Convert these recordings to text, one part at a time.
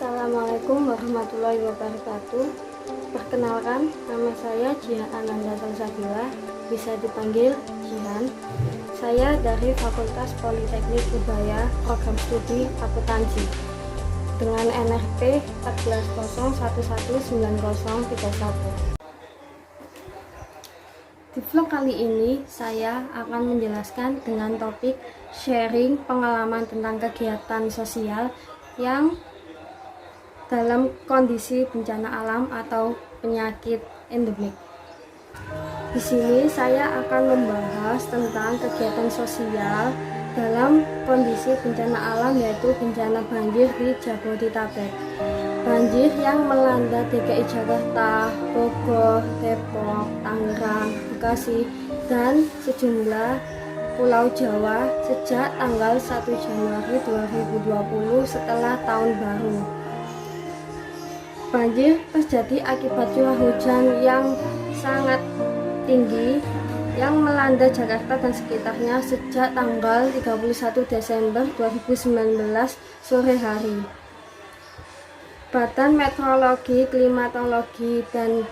Assalamualaikum warahmatullahi wabarakatuh. Perkenalkan, nama saya Jihan Ananda Salsabila, bisa dipanggil Jihan. Saya dari Fakultas Politeknik Ubaya, program studi akuntansi, dengan NRP 14011931. Di vlog kali ini saya akan menjelaskan dengan topik sharing pengalaman tentang kegiatan sosial yang dalam kondisi bencana alam atau penyakit endemik. Di sini saya akan membahas tentang kegiatan sosial dalam kondisi bencana alam, yaitu bencana banjir di Jabodetabek. Banjir yang melanda DKI Jakarta, Bogor, Depok, Tangerang, Bekasi, dan sejumlah Pulau Jawa sejak tanggal 1 Januari 2020 setelah tahun baru. Banjir terjadi akibat curah hujan yang sangat tinggi yang melanda Jakarta dan sekitarnya sejak tanggal 31 Desember 2019 sore hari. Badan Meteorologi, Klimatologi, dan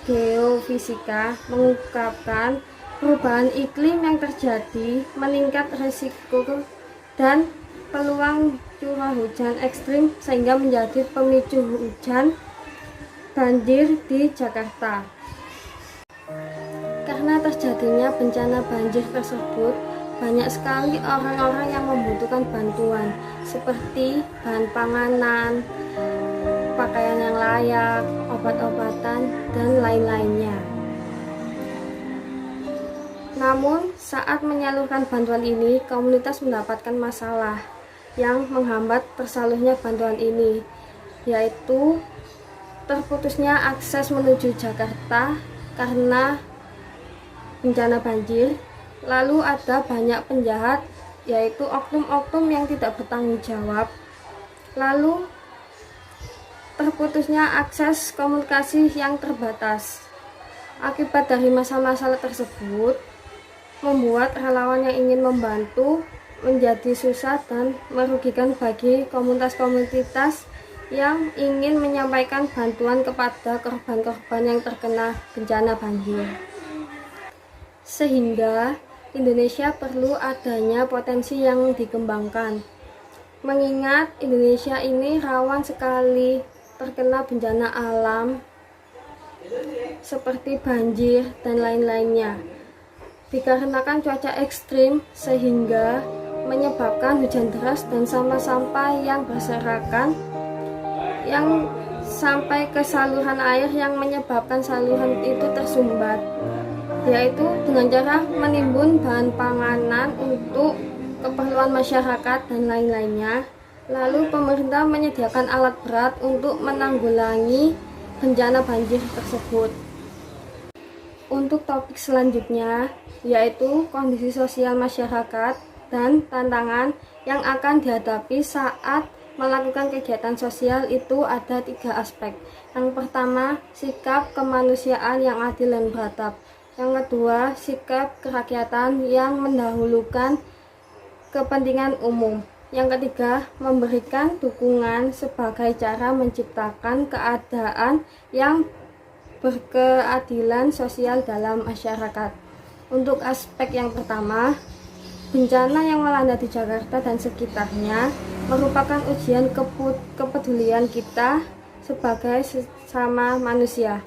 Geofisika mengungkapkan perubahan iklim yang terjadi meningkat risiko dan peluang curah hujan ekstrim sehingga menjadi pemicu hujan banjir di Jakarta. Karena terjadinya bencana banjir tersebut, banyak sekali orang-orang yang membutuhkan bantuan seperti bahan panganan, pakaian yang layak, obat-obatan, dan lain-lainnya. Namun, saat menyalurkan bantuan ini, komunitas mendapatkan masalah yang menghambat tersalurnya bantuan ini, yaitu terputusnya akses menuju Jakarta karena bencana banjir. Lalu ada banyak penjahat, yaitu oknum-oknum yang tidak bertanggung jawab. Lalu terputusnya akses komunikasi yang terbatas. Akibat dari masalah-masalah tersebut, membuat relawan yang ingin membantu menjadi susah dan merugikan bagi komunitas-komunitas yang ingin menyampaikan bantuan kepada korban-korban yang terkena bencana banjir. Sehingga Indonesia perlu adanya potensi yang dikembangkan, mengingat Indonesia ini rawan sekali terkena bencana alam seperti banjir dan lain-lainnya, dikarenakan cuaca ekstrim sehingga menyebabkan hujan deras dan sampah-sampah yang berserakan yang sampai ke saluran air yang menyebabkan saluran itu tersumbat, yaitu dengan cara menimbun bahan panganan untuk keperluan masyarakat dan lain-lainnya. Lalu pemerintah menyediakan alat berat untuk menanggulangi bencana banjir tersebut. Untuk topik selanjutnya, yaitu kondisi sosial masyarakat dan tantangan yang akan dihadapi saat melakukan kegiatan sosial, itu ada 3 aspek. Yang pertama, sikap kemanusiaan yang adil dan beradab. Yang kedua, sikap kerakyatan yang mendahulukan kepentingan umum. Yang ketiga, memberikan dukungan sebagai cara menciptakan keadaan yang berkeadilan sosial dalam masyarakat. Untuk aspek yang pertama, bencana yang melanda di Jakarta dan sekitarnya merupakan ujian kepedulian kita sebagai sesama manusia,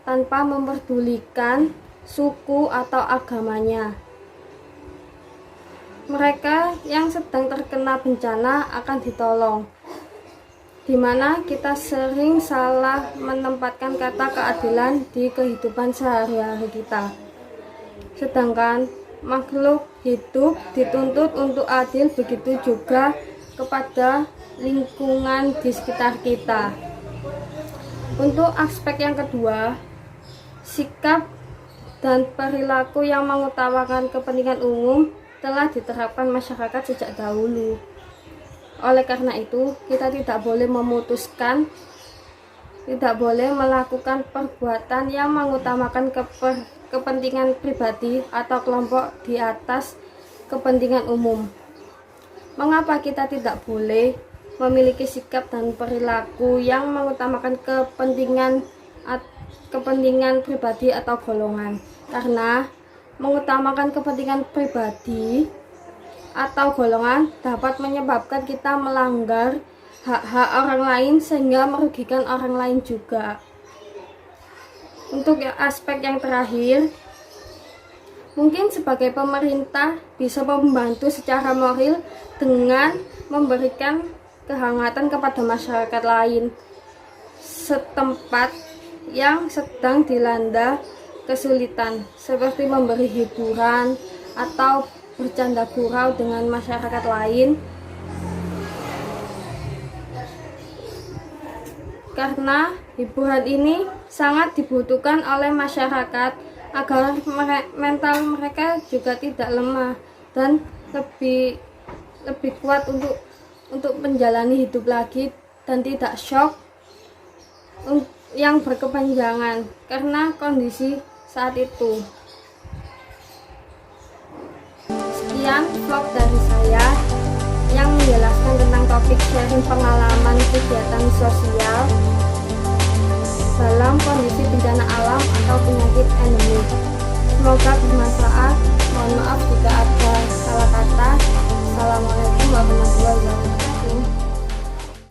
tanpa memperdulikan suku atau agamanya. Mereka yang sedang terkena bencana akan ditolong, di mana kita sering salah menempatkan kata keadilan di kehidupan sehari-hari kita. Sedangkan makhluk hidup dituntut untuk adil, begitu juga kepada lingkungan di sekitar kita. Untuk aspek yang kedua, sikap dan perilaku yang mengutamakan kepentingan umum telah diterapkan masyarakat sejak dahulu. Oleh karena itu, kita tidak boleh melakukan perbuatan yang mengutamakan kepentingan pribadi atau kelompok di atas kepentingan umum. Mengapa kita tidak boleh memiliki sikap dan perilaku yang mengutamakan kepentingan pribadi atau golongan. Karena mengutamakan kepentingan pribadi atau golongan dapat menyebabkan kita melanggar hak-hak orang lain sehingga merugikan orang lain juga. Untuk aspek yang terakhir, mungkin sebagai pemerintah bisa membantu secara moral dengan memberikan kehangatan kepada masyarakat lain setempat yang sedang dilanda kesulitan, seperti memberi hiburan atau bercanda gurau dengan masyarakat lain, karena hiburan ini sangat dibutuhkan oleh masyarakat agar mental mereka juga tidak lemah dan lebih kuat untuk menjalani hidup lagi dan tidak shock yang berkepanjangan karena kondisi saat itu. Sekian vlog dari saya yang menjelaskan tentang topik sharing pengalaman kegiatan sosial dalam kondisi bencana alam atau penyakit endemik. Semoga bermanfaat. Mohon maaf jika ada salah kata. Assalamualaikum warahmatullahi wabarakatuh.